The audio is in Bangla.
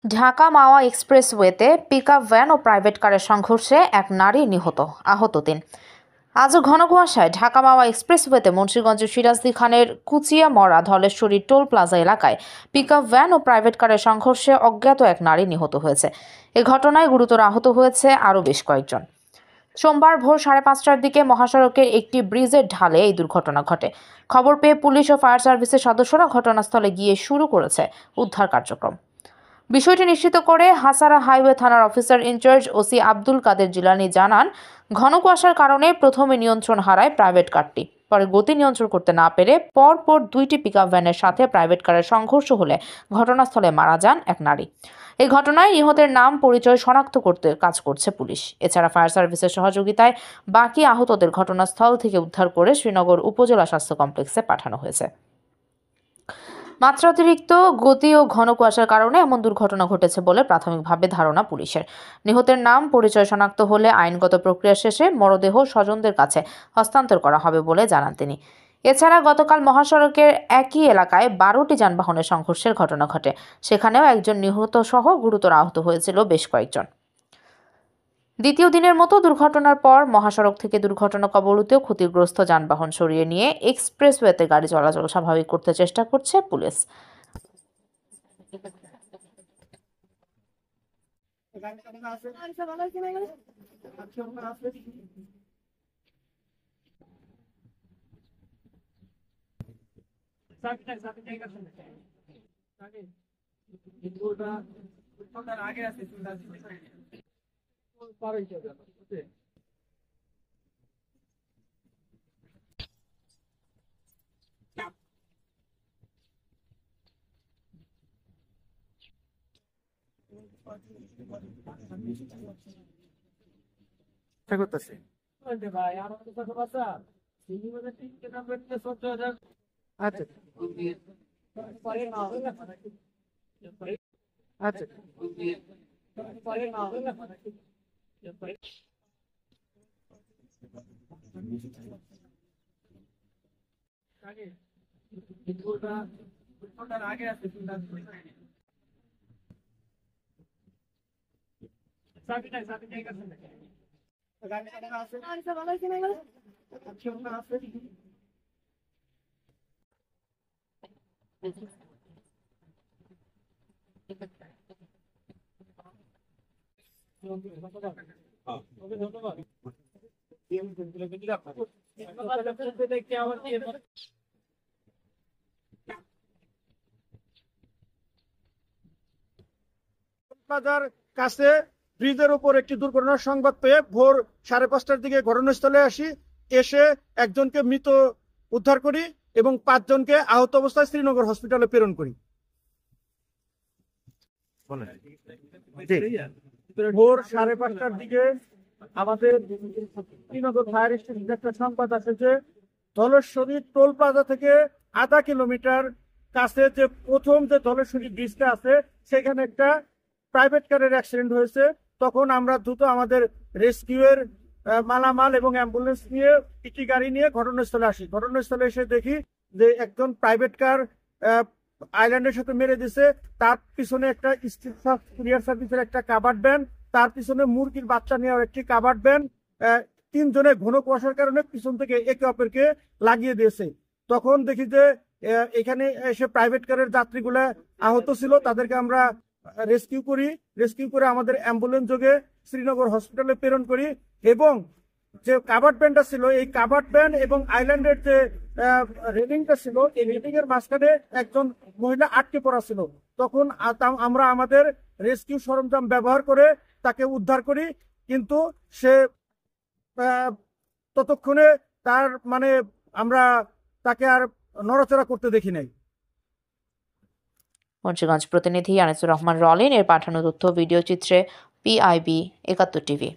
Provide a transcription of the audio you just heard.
ঢাকা মাওয়া এক্সপ্রেসওয়েতে পিকআপ ভ্যান ও প্রাইভেট কারের সংঘর্ষে এক নারী আহত ৩। আজও ঘন কুয়াশায় ঢাকা মাওয়া এক্সপ্রেসওয়েতে মুন্সিগঞ্জের সিরাজদি খানের কুচিয়া মরা ধলেশ্বরী টোল প্লাজা এলাকায় পিকআপ ভ্যান ও প্রাইভেট কারের সংঘর্ষে অজ্ঞাত এক নারী নিহত হয়েছে। এ ঘটনায় গুরুতর আহত হয়েছে আরও বেশ কয়েকজন। সোমবার ভোর ৫:৩০টার দিকে মহাসড়কের একটি ব্রিজের ঢালে এই দুর্ঘটনা ঘটে। খবর পেয়ে পুলিশ ও ফায়ার সার্ভিসের সদস্যরা ঘটনাস্থলে গিয়ে শুরু করেছে উদ্ধার কার্যক্রম। বিষয়টি নিশ্চিত করে হাসারা হাইওয়ে থানার অফিসার ইনচার্জ ওসি আব্দুল কাদের জিলানী জানান, ঘন কুয়াশার কারণে প্রথমে নিয়ন্ত্রণ হারায় প্রাইভেট কারটি। পরে গতি নিয়ন্ত্রণ করতে না পেরে পরপর দুইটি পিকআপ ভ্যানের সাথে প্রাইভেট কারের সংঘর্ষ হলে ঘটনাস্থলে মারা যান এক নারী। এই ঘটনায় নিহতের নাম পরিচয় শনাক্ত করতে কাজ করছে পুলিশ। এছাড়া ফায়ার সার্ভিসের সহযোগিতায় বাকি আহতদের ঘটনাস্থল থেকে উদ্ধার করে শ্রীনগর উপজেলা স্বাস্থ্য কমপ্লেক্সে পাঠানো হয়েছে। মাত্রাতিরিক্ত গতি ও ঘন কুয়াশার কারণে এমন দুর্ঘটনা ঘটেছে বলে প্রাথমিকভাবে ধারণা পুলিশের। নিহতের নাম পরিচয় শনাক্ত হলে আইনগত প্রক্রিয়া শেষে মরদেহ স্বজনদের কাছে হস্তান্তর করা হবে বলে জানান তিনি। এছাড়া গতকাল মহাসড়কের একই এলাকায় ১২টি যানবাহনের সংঘর্ষের ঘটনা ঘটে। সেখানেও একজন নিহত সহ গুরুতর আহত হয়েছিল বেশ কয়েকজন। দ্বিতীয় দিনের মতো দুর্ঘটনার পর মহাসড়ক থেকে দুর্ঘটনা কবলিত ক্ষতিগ্রস্ত যানবাহন সরিয়ে নিয়ে এক্সপ্রেসওয়েতে গাড়ি চলাচল স্বাভাবিক করতে চেষ্টা করছে পুলিশ। করতেছে আচ্ছা আচ্ছা আগে আছে প্লাজার কাছে ব্রিজের উপর একটি দুর্ঘটনার সংবাদ পেয়ে ভোর ৫:৩০টার দিকে ঘটনাস্থলে আসি। এসে একজনকে মৃত উদ্ধার করি এবং ৫ জনকে আহত অবস্থায় শ্রীনগর হসপিটালে প্রেরণ করি। ভোর ৫:৩০টার দিকে আমাদের শ্রীনগর ফায়ার স্টেশন একটা সংবাদ আছে যে ধলেশ্বরী টোল প্লাজা থেকে আধা কিলোমিটার কাছে যে প্রথম যে ধলেশ্বরী ব্রিজটা আছে সেখানে একটা প্রাইভেট কারের অ্যাক্সিডেন্ট হয়েছে। তখন আমরা দ্রুত আমাদের রেস্কিউয়ের মালামাল এবং অ্যাম্বুলেন্স নিয়ে একটি গাড়ি নিয়ে ঘটনাস্থলে আসি। ঘটনাস্থলে এসে দেখি যে একজন প্রাইভেট কার আইল্যান্ডের সাথে মেরে দিছে। তার পিছনে একটা কুরিয়ার সার্ভিসের একটা কাভার্ড ভ্যান, তার পিছনে মুরগির বাচ্চা নেওয়ার একটি কাভার্ড ভ্যান, ৩ জনে ঘন কুয়াশার কারণে পিছন থেকে একে অপরকে লাগিয়ে দিয়েছে। তখন দেখি যে এখানে এসে প্রাইভেট কারের যাত্রীগুলা আহত ছিল, তাদেরকে আমরা রেস্কিউ করে আমাদের অ্যাম্বুলেন্স যোগে শ্রীনগর হসপিটালে প্রেরণ করি এবং যে কাভার্ড ভ্যানটা ছিল এই কাভার্ড ভ্যান এবং আইল্যান্ডের যে রেলিংটা ছিল এই রেলিং এর মাঝখানে একজন মহিলা আটকে পড়া ছিল। তখন আমরা আমাদের রেস্কিউ সরঞ্জাম ব্যবহার করে তাকে উদ্ধার করি, কিন্তু সে ততক্ষণে তার আমরা তাকে আর নড়াচড়া করতে দেখি নাই। মুন্সিগঞ্জ প্রতিনিধি আনিসুর রহমান রলিন এর পাঠানো তথ্য ভিডিও চিত্রে PIB ৭১ টিভি।